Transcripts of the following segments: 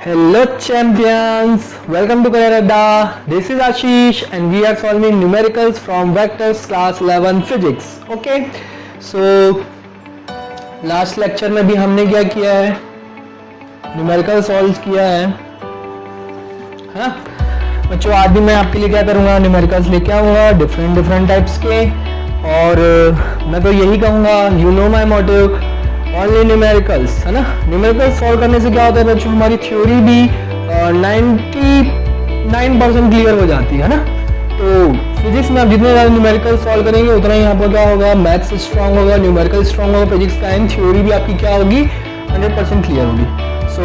Hello champions, welcome to Career Adda. This is Ashish and we are solving numericals from vectors class 11 physics. Okay, so last lecture में भी हमने क्या किया है, numerical solve किया है. हाँ बच्चों, आज भी मैं आपके लिए क्या करूँगा, न्यूमेरिकल्स लेके आऊँगा डिफरेंट टाइप्स के. और मैं तो यही कहूँगा, you know my motive, only numericals, है ना. न्यूमेरिकल्स सॉल्व करने से क्या होता है बच्चों, हमारी थ्योरी भी 99% क्लियर हो जाती है ना. तो फिजिक्स में आप जितने ज़्यादा न्यूमेरिकल सॉल्व करेंगे उतना ही आपको क्या होगा, मैथ्स स्ट्रांग होगा, न्यूमेरिकल स्ट्रांग होगा, फिजिक्स का एंड थ्योरी भी आपकी क्या होगी, 100% क्लियर होगी. सो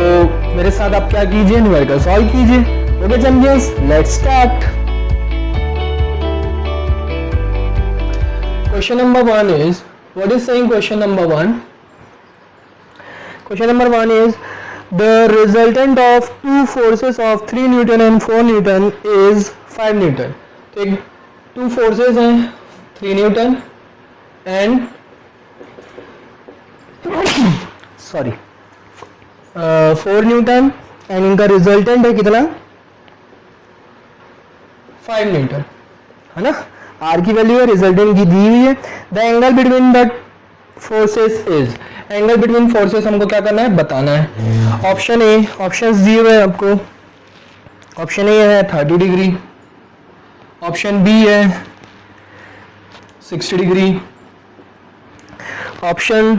मेरे साथ आप क्या कीजिए, न्यूमेरिकल सॉल्व कीजिए. Okay champions, let's start. Question number 1 is, what is saying question number 1? Question number 1 is, the resultant of two forces of 3 Newton and 4 Newton is 5 Newton. तो एक two forces हैं 3 Newton and 4 Newton and इनका resultant है कितना, 5 Newton, है ना. R की value है, रिजल्टेंट की दी हुई है. The angle between the forces is, angle between forces हमको क्या करना है, बताना है. ऑप्शन ए, ऑप्शंस दिए हुए हैं आपको. ऑप्शन ए है 30 डिग्री, ऑप्शन बी है 60 डिग्री, ऑप्शन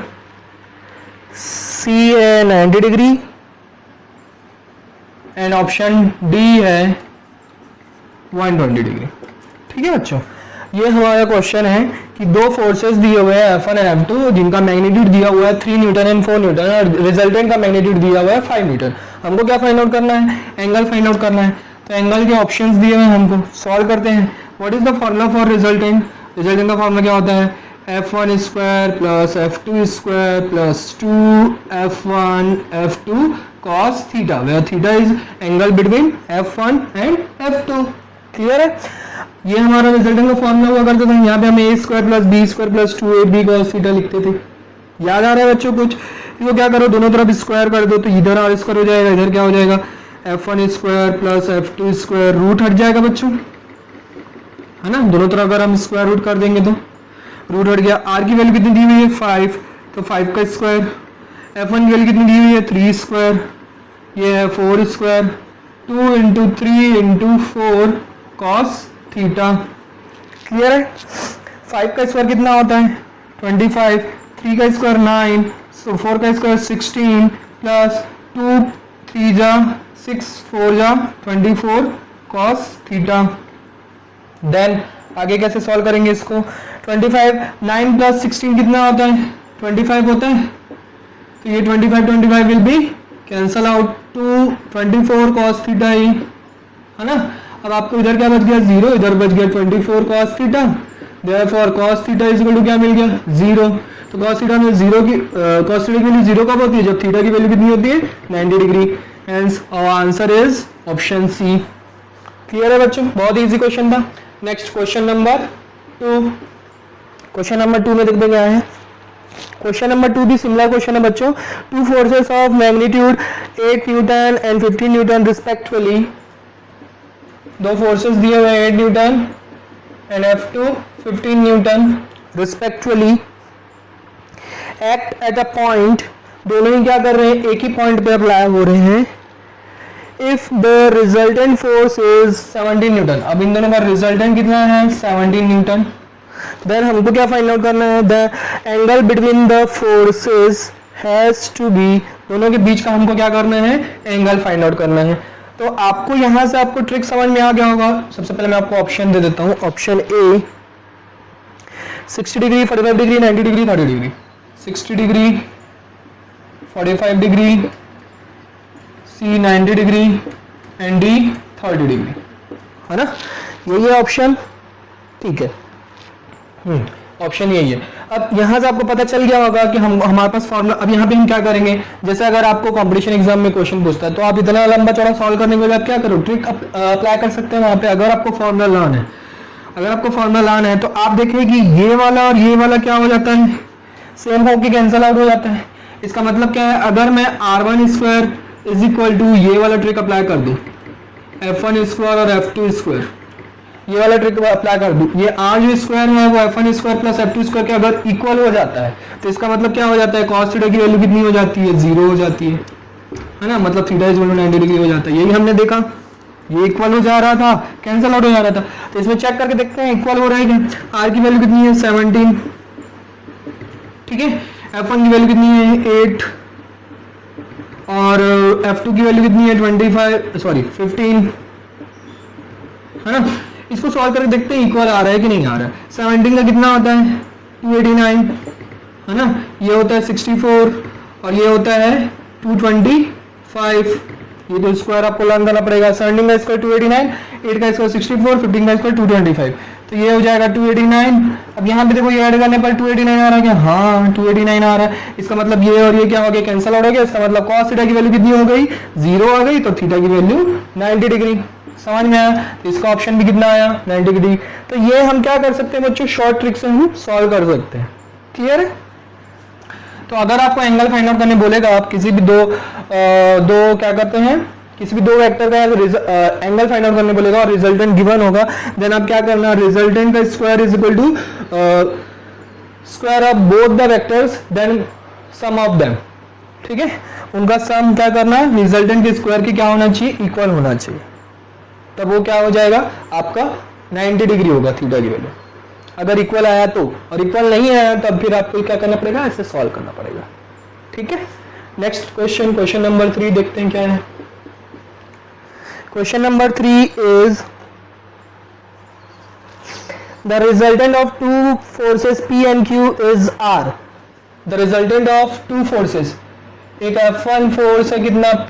सी है 90 डिग्री एंड ऑप्शन डी है 120 डिग्री. ठीक है बच्चों, ये हमारा क्वेश्चन है कि दो फोर्सेस दिए हुए हैं F1 और F2, जिनका मैग्नीट्यूड दिया हुआ है 3 न्यूटन एंड 4 न्यूटन और रिजल्टेंट का मैग्नीट्यूड दिया हुआ है 5 न्यूटन. हमको क्या फाइंड आउट करना है, एंगल फाइंड आउट करना है. तो एंगल के ऑप्शंस दिए हुए हैं, हमको सॉल्व करते हैं. What is the formula for resultant. Resultant का फॉर्मूला क्या होता है, F1 square plus F2 square plus 2F1 F2 cos theta, where theta is angle between F1 and F2. Clear है. ये हमारा रिजल्टेंट का फॉर्मूला हुआ करता था. यहाँ पे हम a square plus b square plus 2ab cos theta लिखते थे. याद आ रहा है बच्चों कुछ. इसको क्या करो, दोनों तरफ स्क्वायर कर दो, तो इधर आर स्क्वायर हो जाएगा, इधर क्या हो जाएगा, F1 square plus F2 square, root हट जाएगा बच्चों, है ना. दोनों तरफ अगर हम स्क्वायर रूट कर देंगे तो रूट हट गया. आर की वैल्यू कितनी दी हुई है, 5, तो 5 का स्क्वायर. F1 की वैल्यू कितनी दी हुई है, 3 स्क्वायर. ये है 4 square, 2 into 3 into 4 cos theta. Clear है. 5 का स्क्वायर कितना होता है, 25, 3 का स्क्वायर 9, सो 4 का स्क्वायर 16 प्लस 2 3 जा 6 4 जा 24 cos थीटा. देन आगे कैसे सॉल्व करेंगे इसको, 25 9 प्लस 16 कितना होता है, 25 होता है. तो ये 25 will be cancel out, 2 24 cos theta ही, है ना. अब आपको इधर क्या बच गया, 0, इधर बच गया 24 cos theta. Therefore cos theta is equal to क्या मिल गया, 0. तो cos थीटा में 0 की cos थीटा की वैल्यू 0 कब होती है, जब थीटा की वैल्यू कितनी होती है, 90 degree. Hence our answer is option C. Clear है बच्चों, बहुत इजी क्वेश्चन था. Next question number 2. Question number 2 में देखते क्या है. क्वेश्चन नंबर 2 भी सिमिलर क्वेश्चन है बच्चों. Two forces of magnitude 8 Newton and 15 Newton respectively, दो फोर्सेस दिए हुए हैं 8 Newton and F2 15 Newton respectively, act at a point, दोनों ही क्या कर रहे हैं, एक ही पॉइंट पे अप्लाई हो रहे हैं. If the resultant force is 17 Newton. अब इन दोनों का रिजल्टेंट कितना है, 17 न्यूटन. देन हमको क्या फाइंड आउट करना है, the angle between the forces has to be, दोनों के बीच का हमको क्या करना है, एंगल फाइंड आउट करना है. तो आपको यहां से आपको ट्रिक समझ में आ गया होगा. सबसे पहले मैं आपको ऑप्शन दे देता हूं. Option A 60 degree 45 degree 90 degree 30 degree, 60 degree 45 degree, C 90 degree and D 30 degree, है ना. यही है ऑप्शन. ठीक है, ऑप्शन यही है. अब यहाँ से आपको पता चल गया होगा कि हमारे पास फॉर्मूला. अब यहाँ पे हम क्या करेंगे, जैसे अगर आपको कंपटीशन एग्जाम में क्वेश्चन पूछता है तो आप इतना लंबा चौड़ा सॉल्व करने के लिए आप क्या करो, ट्रिक अप्लाई कर सकते हैं वहाँ पे. अगर आपको फॉर्मूला लाना है, अगर आपको फॉर्मूला लाना है तो आप देखिए कि ये वाला और ये वाला क्या हो जाता है, सेम होके कैंसिल आउट हो जाता है. इसका मतलब क्या है, अगर मैं r1 square is equal to ये वाला ट्रिक अप्लाई कर दो, f1 स्क्वायर और f2 स्क्वायर, ये वाला ट्रिक अप्लाई कर दूं, ये r जो स्क्वायर है वो f1 square plus f2 square के अगर इक्वल हो जाता है तो इसका मतलब क्या हो जाता है, cos थीटा की वैल्यू कितनी हो जाती है, 0 हो जाती है ना, मतलब थीटा इज 90 डिग्री हो जाता है। यही हमने देखा, ये इक्वल हो जा रहा था, कैंसिल आउट हो जा रहा था, तो इसमें चेक करके देखते हैं इक्वल हो रहा है क्या। r की वैल्यू कितनी है 17, ठीक है, f1 की वैल्यू कितनी है 8 और f2 की वैल्यू कितनी है 15, है ना। इसको सॉल्व करके देखते हैं इक्वल आ रहा है कि नहीं आ रहा है। 17 का कितना होता है 289, है ना, ये होता है 64 और ये होता है 225, ये तो स्क्वायर आपको लर्न करना पड़ेगा। 17 का स्क्वायर 289, 8 का स्क्वायर 64, 15 का स्क्वायर 225, तो ये हो जाएगा 289। अब यहाँ पे देखो ये ऐड करने पर 289 आ रहा है क्या, हाँ 289 आ रहा है। इसका मतलब ये और ये क्या हो गया, कैंसिल आउट हो गया। इसका मतलब cos थीटा की वैल्यू कितनी हो गई, 0 आ गई, तो थीटा की वैल्यू 90 डिग्री। समझ में आया, तो इसका ऑप्शन भी कितना आया 90 डिग्री। तो ये हम क्या कर सकते हैं बच्चों, शॉर्ट ट्रिक से हम सॉल्व कर सकते हैं। क्लियर है। तो अगर आपको एंगल फाइंड आउट करने बोलेगा, आप किसी भी दो क्या करते हैं, किसी भी दो वेक्टर का एंगल फाइंड आउट करने बोलेगा और रिजल्टेंट गिवन होगा, देन आप क्या करना, रिजल्टेंट का square is equal to square of both the vectors then sum of them, ठीक है, उनका सम क्या करना है, रिजल्टेंट के स्क्वायर की क्या होना चाहिए, इक्वल होना चाहिए, तब वो क्या हो जाएगा आपका 90 डिग्री होगा थीटा की वैल्यू, अगर इक्वल आया तो। और इक्वल नहीं आया तब फिर आपको क्या करना पड़ेगा, ऐसे सॉल्व करना पड़ेगा। ठीक है, नेक्स्ट क्वेश्चन, क्वेश्चन नंबर 3 देखते हैं क्या है। Question number 3 is the resultant of two forces P and Q is R। The resultant of two forces, एक F1 फोर्स है कितना P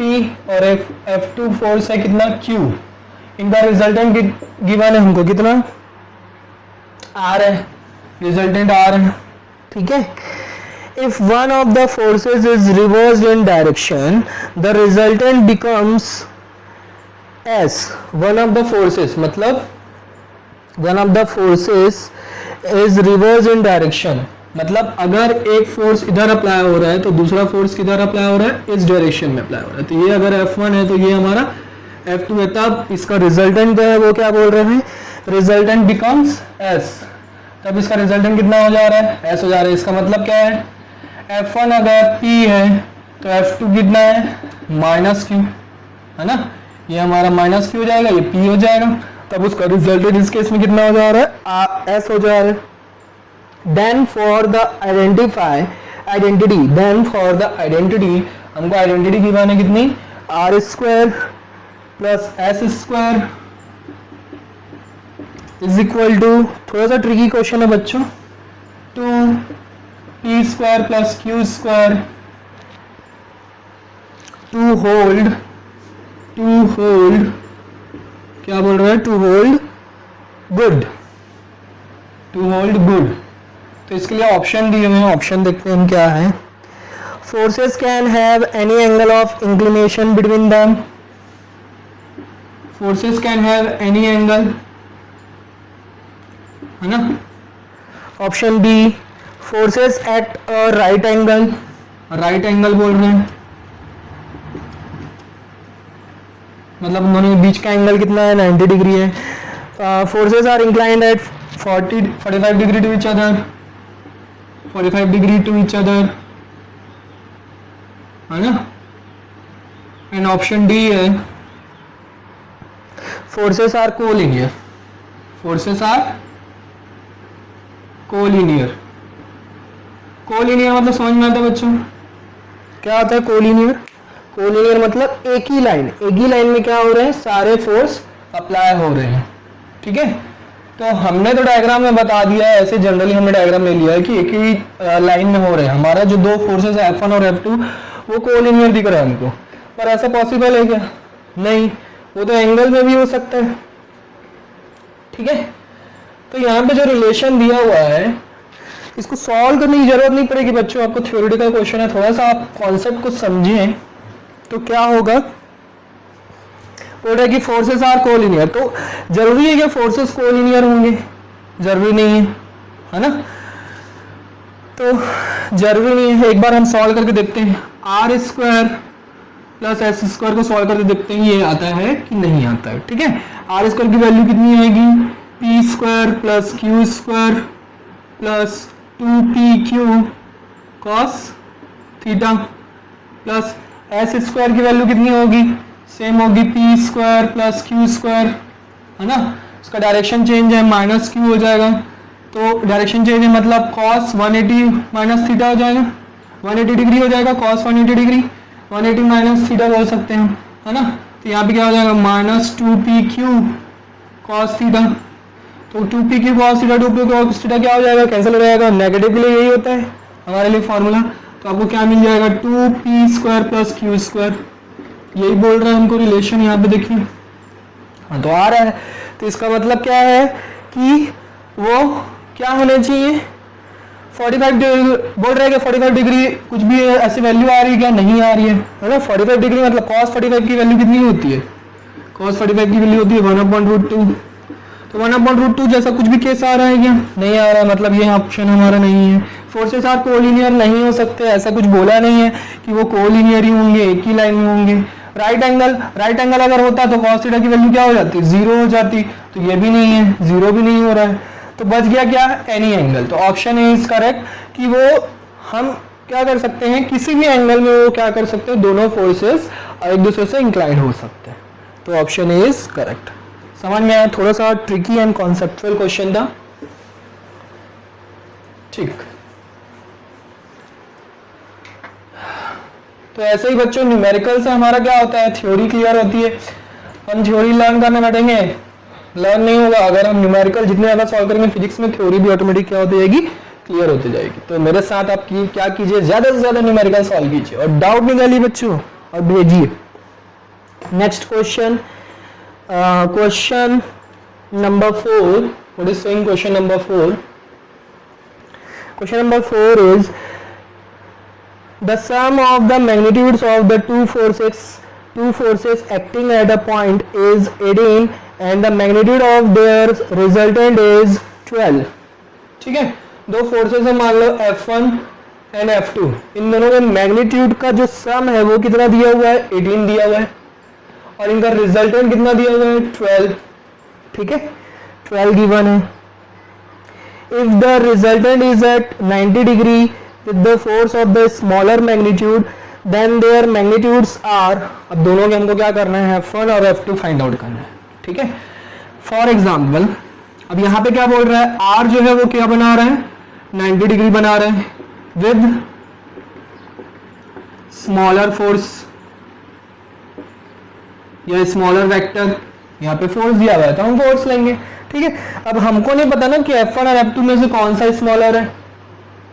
और F2 फोर्स है कितना Q, इनका रिजल्टेंट गिवन है हमको कितना R है, रिजल्टेंट R है। ठीक है, if one of the forces is reversed in direction the resultant becomes S। One of the forces मतलब one of the forces is reversed in direction, मतलब अगर एक फोर्स इधर अप्लाई हो रहा है तो दूसरा फोर्स किधर अप्लाई हो रहा है, इस डायरेक्शन में अप्लाई हो रहा है। तो ये अगर F1 है तो ये हमारा F2 है, तब इसका रिजल्टेंट जो है वो क्या बोल रहे हैं, रिजल्टेंट बिकम्स S। तब इसका रिजल्टेंट कितना हो जा रहा है, S हो जा रहा है। इसका मतलब क्या है, F1 अगर P है तो F2 कितना है माइनस Q, है ना, ये हमारा माइनस Q हो जाएगा, ये P हो जाएगा, तब उसका रिजल्टेंट इस केस में कितना हो जा रहा है, S हो जा रहा है। Then for the identity, then for the identity, हमको आइडेंटिटी की माने कितनी, R square plus S square is equal to, थोड़ा सा ट्रिकी क्वेश्चन है बच्चों, 2P square plus Q square to hold क्या बोल रहा है, टू होल्ड गुड। तो इसके लिए ऑप्शन दिए हुए हैं, ऑप्शन देखते हैं हम क्या है। Forces can have any angle of inclination between them, forces can have any angle, है ना। Option B, forces at a right angle, right angle बोल रहे हैं, मतलब उन दोनों के बीच का एंगल कितना है, 90 डिग्री है। Forces are inclined at 45 degree to each other, 45 degree to each other, है ना। एंड ऑप्शन डी है, forces are collinear, forces are collinear. Collinear मतलब समझ में आता है बच्चों, क्या होता है कोलिनियर, कोलिनियर मतलब एक ही लाइन में क्या हो रहे हैं, सारे फोर्स अप्लाई हो रहे हैं। ठीक है, तो हमने तो डायग्राम में बता दिया है, ऐसे जनरली हमने डायग्राम ले लिया है कि एक ही लाइन में हो रहे हैं। हमारा जो दो फोर्सेस है F1 और F2 वो कोलिनियर दिख रहा है हमको, पर ऐसा पॉसिबल है क्या, नहीं, वो तो एंगल में भी हो सकता है। ठीक है, तो यहाँ पे जो रिलेशन दिया हुआ है इसको सॉल्व करने की जरूरत नहीं पड़ेगी बच्चों, आपको थ्योरेटिकल क्वेश्चन है, थोड़ा सा आप कॉन्सेप्ट को समझें तो क्या होगा। बोल रहा है कि फोर्सेस आर कोलिनियर, तो जरूरी है कि फोर्सेस कोलिनियर होंगे, जरूरी नहीं है ना, तो जरूरी नहीं है। एक बार हम सॉल्व करके देखते हैं। R square plus S square को सॉल्व करके देखते हैं ये आता है कि नहीं आता है। ठीक है, आर स्क्वायर की वैल्यू कितनी आएगी, P square plus Q square plus 2pq cos theta plus S square की वैल्यू कितनी होगी, सेम होगी P square plus Q square, है ना। इसका डायरेक्शन चेंज है, माइनस क्यू हो जाएगा, तो डायरेक्शन चेंज है मतलब कॉस 180 माइनस थीटा हो जाएगा, 180 डिग्री हो जाएगा, कॉस 180 डिग्री, 180 माइनस थीटा बोल सकते हैं, है ना। तो यहाँ पे क्या हो जाएगा, माइनस 2pq कॉस थीटा, तो 2pq cos theta 2p cos theta क्या हो जाएगा, कैंसिल हो जाएगा, नेगेटिव के लिए यही होता है हमारे लिए फॉर्मूला। तो आपको क्या मिल जाएगा, 2p square plus Q square, यही बोल रहा है हमको रिलेशन, यहाँ पे देखिए हाँ तो आ रहा है। तो इसका मतलब क्या है कि वो क्या होना चाहिए, 45 बोल रहा है कि 45 डिग्री कुछ भी ऐसी वैल्यू आ रही है क्या, नहीं आ रही है ना। 45 डिग्री मतलब cos 45 की वैल्यू कितनी होती है, cos 45 की वैल्यू होती है 1/√2। तो 1/√2 जैसा कुछ भी केस आ रहा है क्या, नहीं आ रहा है, मतलब ये ऑप्शन हमारा नहीं है। फोर्सेस आर कोलिनियर नहीं हो सकते, ऐसा कुछ बोला नहीं है कि वो कोलिनियर ही होंगे, एक ही लाइन में होंगे। राइट एंगल अगर होता तो cos थीटा की वैल्यू क्या हो जाती, 0 हो जाती, तो ये भी नहीं है, 0 भी नहीं हो रहा है, तो बच गया क्या, एनी एंगल। तो ऑप्शन ए इज करेक्ट कि वो हम क्या कर सकते हैं, किसी भी एंगल में वो क्या कर सकते हैं, दोनों फोर्सेस एक दूसरे से इंक्लाइन हो सकते हैं। तो ऑप्शन ए इज करेक्ट। समझ में आया, थोड़ा सा ट्रिकी एंड कॉन्सेप्चुअल क्वेश्चन था। ठीक, तो ऐसे ही बच्चों न्यूमेरिकल से हमारा क्या होता है, थ्योरी क्लियर होती है। हम थ्योरी लर्न करने बैठेंगे, लर्न नहीं होगा। अगर हम न्यूमेरिकल जितने ज़्यादा सॉल्व करेंगे फिजिक्स में, थ्योरी भी ऑटोमेटिक क्या होती जाएगी, क्लियर होती जाएगी। तो मेरे साथ आप क्या कीजिए, ज़्यादा से ज़्यादा न्यूमेरिकल सॉल्व कीजिए और डाउट निकालिए बच्चों और भेजिए। Next question, question number 4, what is saying question number 4? Question number 4 is the sum of the magnitudes of the two forces acting at a point is 18 and the magnitude of their resultant is 12। ठीक है, दो forces है मान लो F1 and F2, इन दोनों के magnitude का जो सम है वो कितना दिया हुआ है, 18 दिया हुआ है, और इनका रिजल्टेंट कितना दिया हुआ है, 12। ठीक है, 12 गिवन है। If the resultant is at 90 degree with the force of the smaller magnitude then their magnitudes are, अब दोनों के हमको क्या करना है, F1 और F2 फाइंड आउट करना है। ठीक है, फॉर एग्जाम्पल अब यहाँ पे क्या बोल रहा है, R जो है वो क्या बना रहा है, 90 डिग्री बना रहा है विद स्मॉलर फोर्स या स्मॉलर वेक्टर, यहाँ पे फोर्स दिया हुआ है तो हम फोर्स लेंगे। ठीक है, अब हमको नहीं पता ना कि F1 और F2 में से कौन सा स्मॉलर है,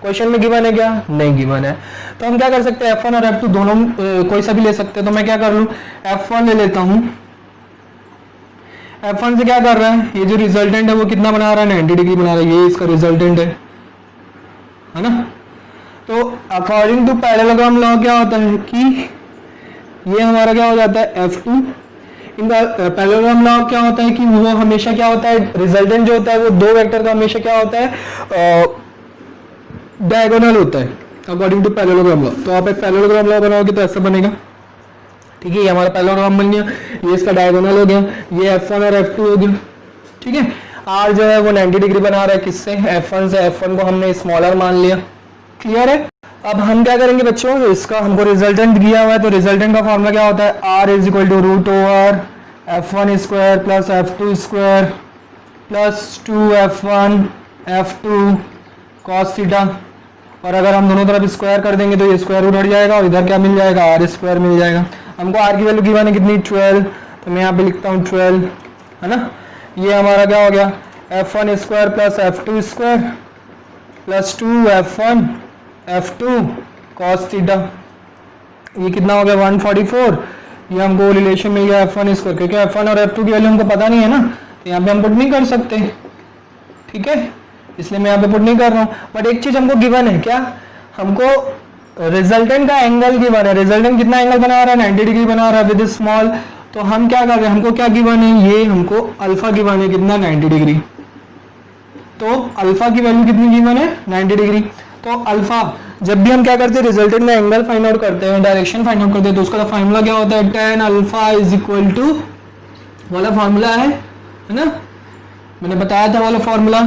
क्वेश्चन में गिवन है क्या, नहीं गिवन है। तो हम क्या कर सकते हैं, F1 और F2 दोनों कोई सा भी ले सकते हैं। तो मैं क्या कर लूँ, F1 ले लेता हूँ। F1 से क्या कर रहा है, ये जो रिजल्टेंट है वो कितना बना रहा है, 90 डिग्री बना रहा है, ये इसका रिजल्टेंट है ना। तो अकॉर्डिंग टू पैरेललोग्राम लॉ क्या होता है कि ये हमारा क्या हो जाता है, F2। इनका पैरेललोग्राम लॉ क्या होता है कि वो हमेशा क्या होता है, रिजल्टेंट जो होता है वो दो वेक्टर का हमेशा क्या होता है, डायगोनल होता है अकॉर्डिंग टू पैरेललोग्राम लॉ। तो आप एक पैरेललोग्राम लॉ बनाओगे तो ऐसा बनेगा। ठीक है, ये हमारा पैरेललोग्राम बन गया, ये इसका डायगोनल हो गया, ये F1 और F2 हो गया। ठीक है, R जो है वो 90 डिग्री बना रहा है किससे, F1 से। F1 को हमने स्मॉलर मान लिया, क्लियर है। अब हम क्या करेंगे बच्चों, इसका हमको रिजल्टेंट दिया हुआ है, तो रिजल्टेंट का फॉर्मूला क्या होता है, R is equal to √F1 square plus F2 square plus 2F1 F2 cos theta. और अगर हम दोनों तरफ स्क्वायर कर देंगे तो ये स्क्वायर रूट हट जाएगा और इधर क्या मिल जाएगा, R स्क्वायर मिल जाएगा। हमको R की वैल्यू गिवन है कितनी, 12, तो मैं यहाँ पे लिखता हूँ 12, है ना। ये हमारा क्या हो गया, F1 square plus F2 square plus 2F1 F2 cos theta, ये कितना हो गया 144। ये हमको रिलेशन मिल गया F1 स्क्वायर, क्योंकि F1 और F2 की वैल्यू हमको पता नहीं है ना, तो यहाँ पे हम पुट नहीं कर सकते। ठीक है, इसलिए मैं यहाँ पे पुट नहीं कर रहा हूँ। बट एक चीज हमको गिवन है, क्या, हमको रिजल्टेंट का एंगल गिवन है। रिजल्टेंट कितना एंगल बना रहा है, 90 डिग्री बना रहा है विद स्मॉल। तो हम क्या कर रहे हैं, हमको क्या गिवन है, ये हमको अल्फा गिवन है कितना, 90 डिग्री। तो अल्फा की वैल्यू कितनी गिवन है, 90 डिग्री। तो अल्फा जब भी हम क्या करते हैं रिजल्टेंट में एंगल फाइंड आउट करते हैं, डायरेक्शन फाइंड आउट करते हैं, तो उसका फार्मूला क्या होता है, tan alpha is equal to वाला फार्मूला है ना, मैंने बताया था वाला फार्मूला।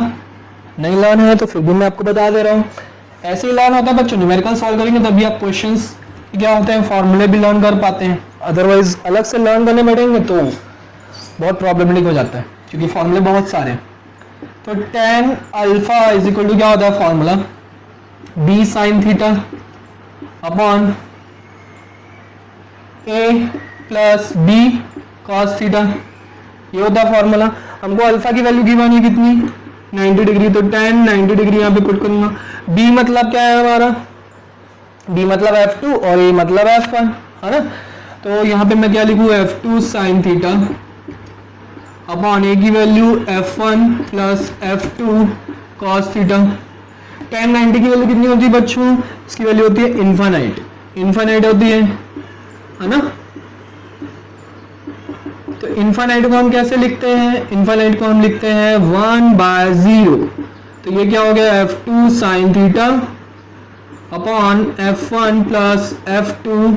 नहीं लर्न है तो फिर भी मैं आपको बता दे रहा हूँ, ऐसे ही लर्न होता है बच्चों। न्यूमेरिकल सॉल्व करेंगे तभी आप क्वेश्चंस क्या होते हैं फार्मूले भी लर्न कर पाते हैं, अदरवाइज अलग से लर्न करने बैठेंगे तो बहुत प्रॉब्लमेटिक हो जाता है क्योंकि फॉर्मूले बहुत सारे हैं। तो tan alpha is equal to क्या होता है formula, b sin theta upon a plus b cos theta, ये होता है फॉर्मूला। हमको अल्फा की वैल्यू गिवन है कितनी, 90 डिग्री, तो tan 90 डिग्री यहाँ पे पुट करूंगा। b मतलब क्या है हमारा, b मतलब f2 और a मतलब f1 है ना, तो यहाँ पे मैं क्या लिखूँ f2 sin theta upon a की value f1 plus f2 cos theta. tan 90 की वैल्यू कितनी होती है बच्चों, इसकी वैल्यू होती है इनफाइनाइट, इनफाइनाइट होती है ना। तो इनफाइनाइट को हम कैसे लिखते हैं, इनफाइनाइट को हम लिखते हैं 1/0, तो ये क्या हो गया f2 sin theta upon f1 plus f2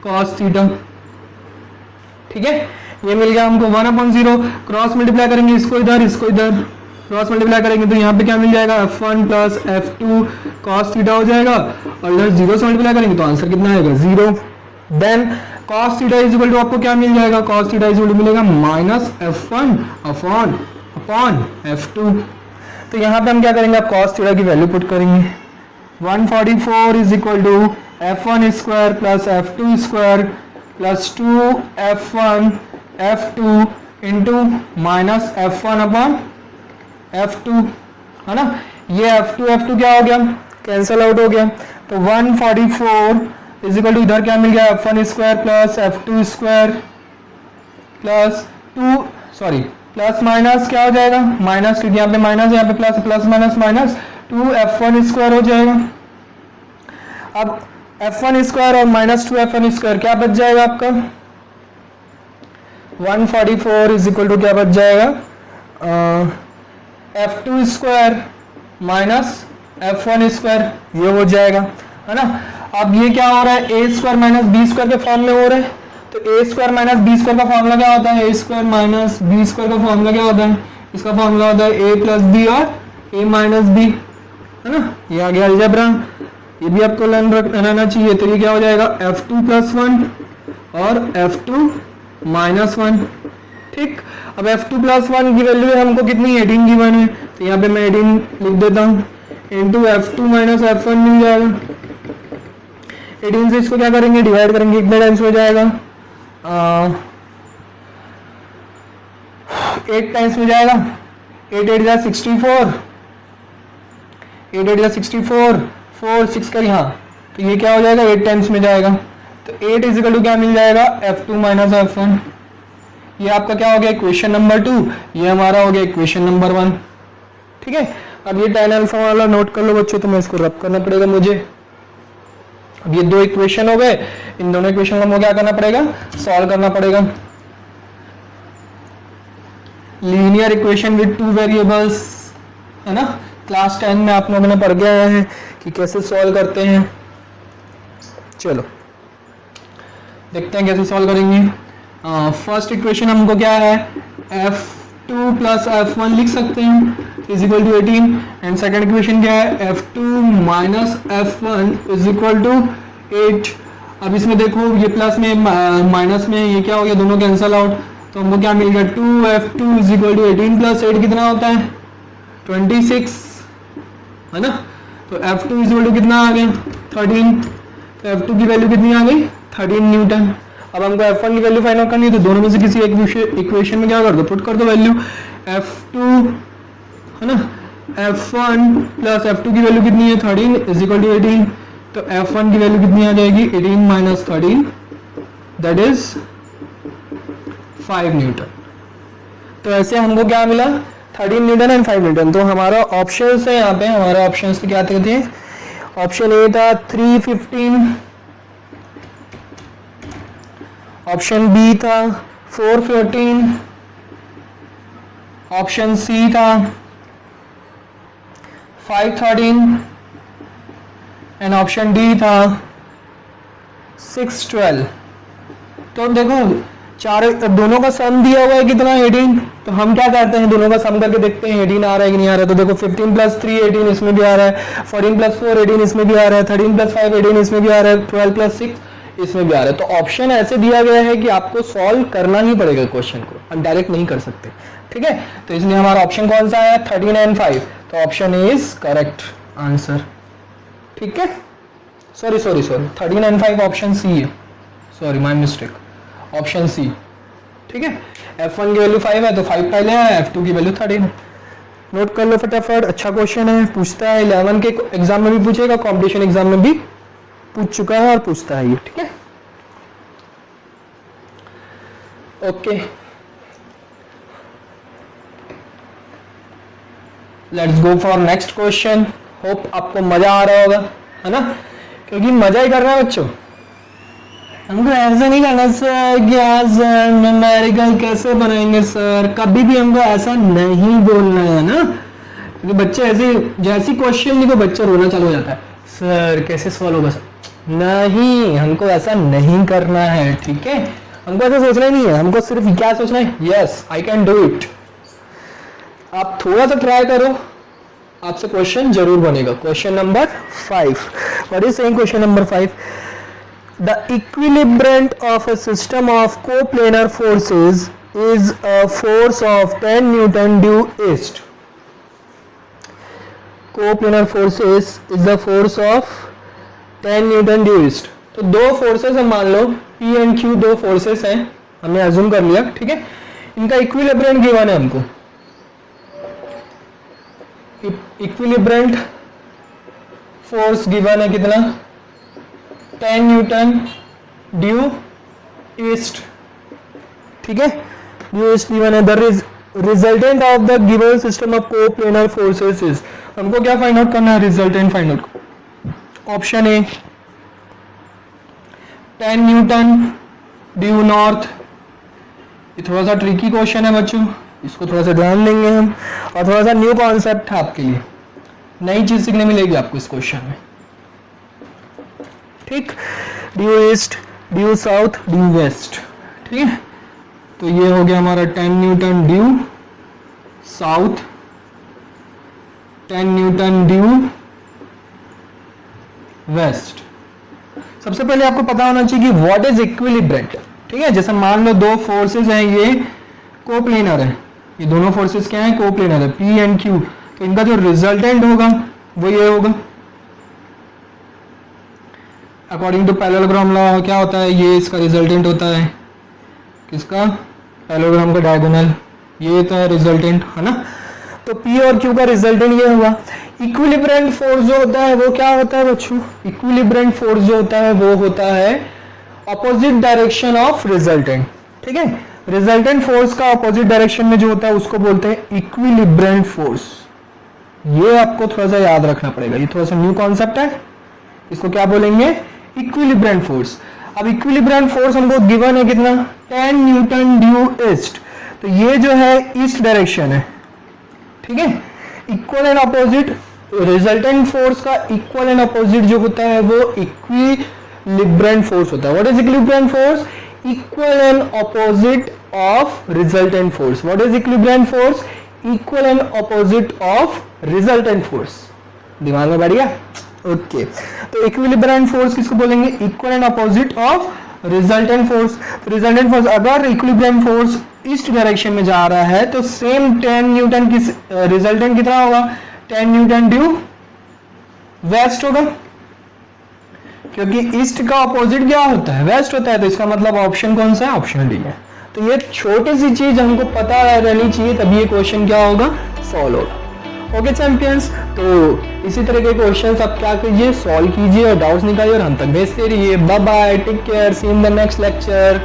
cos theta, ठीक है। ये मिल गया हमको 1/0, क्रॉस मल्टीप्लाई करेंगे इसको इधर क्रॉस मल्टीप्लाई करेंगे तो यहाँ पे क्या मिल जाएगा f1 plus f2 cos theta हो जाएगा, और इधर 0 से मल्टीप्लाई करेंगे तो आंसर कितना आएगा 0। Then cos theta is equal to आपको क्या मिल जाएगा, cos theta is equal to मिलेगा माइनस f1 अपॉन f2। तो यहाँ पे हम क्या करेंगे, आप cos थीटा की वैल्यू पुट करेंगे, 144 is equal to f1 square plus f2 square plus 2f1 f2 into minus f1 upon f2 है ना। ये f2 क्या हो गया, कैंसल आउट हो गया, तो 144 इज इक्वल टू इधर क्या मिल गया f1 square plus f2 square plus plus minus क्या हो जाएगा माइनस, क्योंकि यहाँ पे माइनस है, यहाँ पे plus, plus minus minus 2f1 square हो जाएगा। अब f1 स्क्वायर और माइनस 2f1 स्क्वायर क्या बच जाएगा आपका, 144 इज इक्वल टू क्या बच जाएगा f2 square minus f1 square, ये हो जाएगा है ना। अब ये क्या हो रहा है, a square minus B square के फॉर्म में हो रहा है, तो a square minus B square का फॉर्मूला क्या होता है, a square minus B square का फॉर्मूला क्या होता है, इसका फॉर्मूला होता है a प्लस बी और a माइनस बी है ना। ये आ गया अलजेब्रा, ये भी आपको लर्न रहना चाहिए। तो ये क्या हो जाएगा f2 प्लस 1 और f2 माइनस 1, ठीक। अब f2 प्लस 1 की वैल्यू हमको कितनी 18 गिवन है, तो यहाँ पे मैं 18 लिख देता हूँ, इंटू f2 माइनस f1 मिल जाएगा। 18 से इसको क्या करेंगे डिवाइड करेंगे, कितने टाइम्स हो जाएगा 8 टाइम्स में जाएगा, 8 8 जा 64, 8 8 जा 64, 4 6 कर यहाँ, तो ये क्या हो जाएगा 8 टाइम्स में जाएगा, तो 8 इज इक्वल टू क्या मिल जाएगा f2 माइनस f1। ये आपका क्या हो गया इक्वेशन नंबर 2, ये हमारा हो गया इक्वेशन नंबर 1, ठीक है। अब ये tan अल्फा वाला नोट कर लो बच्चों, तो मैं इसको रब करना पड़ेगा मुझे। अब ये दो इक्वेशन हो गए, इन दोनों इक्वेशन को हमको क्या करना पड़ेगा, सॉल्व करना पड़ेगा। Linear equation with two variables है ना, क्लास 10 में आप लोगों ने पढ़ के आया है कि कैसे सॉल्व करते हैं। चलो देखते हैं कैसे सॉल्व करेंगे। फर्स्ट इक्वेशन हमको क्या है, f2 प्लस f1 लिख सकते हैं is equal to 18, and second equation क्या है f2 minus f1 is equal to 8। अब इसमें देखो ये प्लस में माइनस में ये क्या हो गया, दोनों कैंसल आउट, तो हमको क्या मिल गया 2f2 is equal to 18 plus 8 कितना होता है 26 है ना। तो f2 इज इक्वल टू कितना आ गया 13, तो f2 की वैल्यू कितनी आ गई 13 न्यूटन। अब हमको f1 की वैल्यू फाइंड आउट करनी है, तो दोनों में से किसी एक इक्वेशन में क्या कर दो, पुट कर दो वैल्यू, f2 है ना, f1 प्लस f2 की वैल्यू कितनी है 13 इज इक्वल टू 18, तो f1 की वैल्यू कितनी आ जाएगी 18 माइनस 13 दैट इज 5 न्यूटन। तो ऐसे हमको क्या मिला 13 न्यूटन एंड 5 न्यूटन। तो हमारा ऑप्शन है यहाँ पे, हमारा ऑप्शन क्या थे, ऑप्शन ए था 315, ऑप्शन बी था 414, ऑप्शन सी था 513 एंड ऑप्शन डी था 6 12। तो देखो चार दोनों का सम दिया हुआ है कितना 18, तो हम क्या करते हैं दोनों का सम करके देखते हैं 18 आ रहा है कि नहीं आ रहा है। तो देखो 15 प्लस 3 18 इसमें भी आ रहा है, 14 प्लस 4 18 इसमें भी आ रहा है, 13 प्लस 5 18 इसमें भी आ रहा है, 12 प्लस 6 इसमें भी आ रहा है। तो ऑप्शन ऐसे दिया गया है कि आपको सॉल्व करना ही पड़ेगा क्वेश्चन को, हम डायरेक्ट नहीं कर सकते, ठीक है। तो इसलिए हमारा ऑप्शन कौन सा है 13 एंड 5, तो ऑप्शन इज करेक्ट आंसर, ठीक है। सॉरी 13 एंड 5 ऑप्शन सी है, sorry my mistake, option C, ठीक है। F1 की वैल्यू 5 है तो 5 पहले है, F2 की वैल्यू 13 है। नोट कर लो फटाफट, अच्छा क्वेश्चन है, पूछता है 11 के एग्जाम में भी पूछेगा, कंपटीशन एग्जाम में भी पूछ चुका है और पूछता है ये, ठीक है। Okay, let's go for next question. Hope आपको मजा आ रहा होगा, है ना, क्योंकि मजा ही करना है बच्चों। हमको ऐसा नहीं करना सर कि आज न्यूमेरिकल कैसे बनाएंगे सर, कभी भी हमको ऐसा नहीं बोलना है ना, क्योंकि बच्चे ऐसे जैसी क्वेश्चन लिखो बच्चा रोना चालू हो जाता है, सर कैसे सॉल्व होगा सर। नहीं, हमको ऐसा नहीं करना है, ठीक है। हमको ऐसा सोचना ही नहीं है, हमको सिर्फ क्या सोचना है, yes I can do it. आप थोड़ा सा ट्राई करो, आपसे क्वेश्चन जरूर बनेगा। Question number 5, what is saying question number 5, the equilibrium of a system of coplanar forces is a force of 10 Newton due east. Coplanar forces is the force of 10 Newton due east. तो दो forces है, मान लो P and Q दो forces हैं, हमने assume कर लिया, ठीक है। इनका इक्विलिब्रियम गिवन है हमको, इक्विलिब्रियम फोर्स गिवन है कितना 10 न्यूटन ड्यू ईस्ट, ठीक है। ड्यू ईस्ट गिवन है, the resultant of the given system of coplanar forces is, हमको क्या फाइंड आउट करना है, resultant find out. Option A 10 newton due north, ये थोड़ा सा ट्रिकी क्वेश्चन है बच्चों, इसको थोड़ा सा ध्यान देंगे हम, और थोड़ा सा न्यू कॉन्सेप्ट है आपके लिए, नई चीज सीखने मिलेगी आपको इस क्वेश्चन में, ठीक। Due east, due south, due west, ठीक है। तो ये हो गया हमारा 10 newton due south, 10 newton due west. सबसे पहले आपको पता होना चाहिए कि व्हाट इज इक्विलिब्रियम, ठीक है। जैसे मान लो दो फोर्सेस हैं, ये कोप्लेनर है, ये दोनों फोर्सेस क्या हैं, कोप्लेनर है, P एंड Q, तो इनका जो रिजल्टेंट होगा वो ये होगा। अकॉर्डिंग टू पैरेललोग्राम लॉ क्या होता है, ये इसका रिजल्टेंट होता है, किसका, पैरेललोग्राम का डायगोनल, ये तो है रिजल्टेंट, है ना। तो P और Q का रिजल्टेंट ये हुआ। इक्विलिब्रियम फोर्स जो होता है वो क्या होता है बच्चों, इक्विलिब्रियम फोर्स जो होता है वो होता है ऑपोजिट डायरेक्शन ऑफ रिजल्टेंट, ठीक है। रिजल्टेंट फोर्स का ऑपोजिट डायरेक्शन में जो होता है उसको बोलते हैं इक्विलिब्रियम फोर्स। ये आपको थोड़ा सा याद रखना पड़ेगा, ये थोड़ा सा न्यू कॉन्सेप्ट है, इसको क्या बोलेंगे, इक्विलिब्रियम फोर्स। अब इक्विलिब्रियम फोर्स हमको गिवन है कितना 10 न्यूटन ड्यू ईस्ट, तो ये जो है ईस्ट डायरेक्शन है, ठीक है। Equal and opposite, resultant force का इक्वल एंड अपोजिट जो होता है वो इक्विलिब्रियम फोर्स होता है। What is equilibrium force, equal and opposite of resultant force. What is equilibrium force, equal and opposite of resultant force. दिमाग में बैठ गया, ओके। तो इक्विलिब्रियम फोर्स किसको बोलेंगे, equal and opposite of resultant force. Resultant force, अगर equilibrium force east direction में जा रहा है तो सेम 10 न्यूटन की रिजल्टेंट कितना होगा, 10 न्यूटन ड्यू वेस्ट होगा, क्योंकि ईस्ट का अपोजिट क्या होता है, वेस्ट होता है। तो इसका मतलब ऑप्शन कौन सा है, ऑप्शन डी है। तो ये छोटी सी चीज हमको पता रहनी चाहिए, तभी ये क्वेश्चन क्या होगा, सॉल्व होगा। ओके चैंपियंस, तो इसी तरह के क्वेश्चंस आप क्या कीजिए, सॉल्व कीजिए और डाउट्स निकालिए और हम तक भेजते रहिए। Bye bye, take care, see in the next lecture.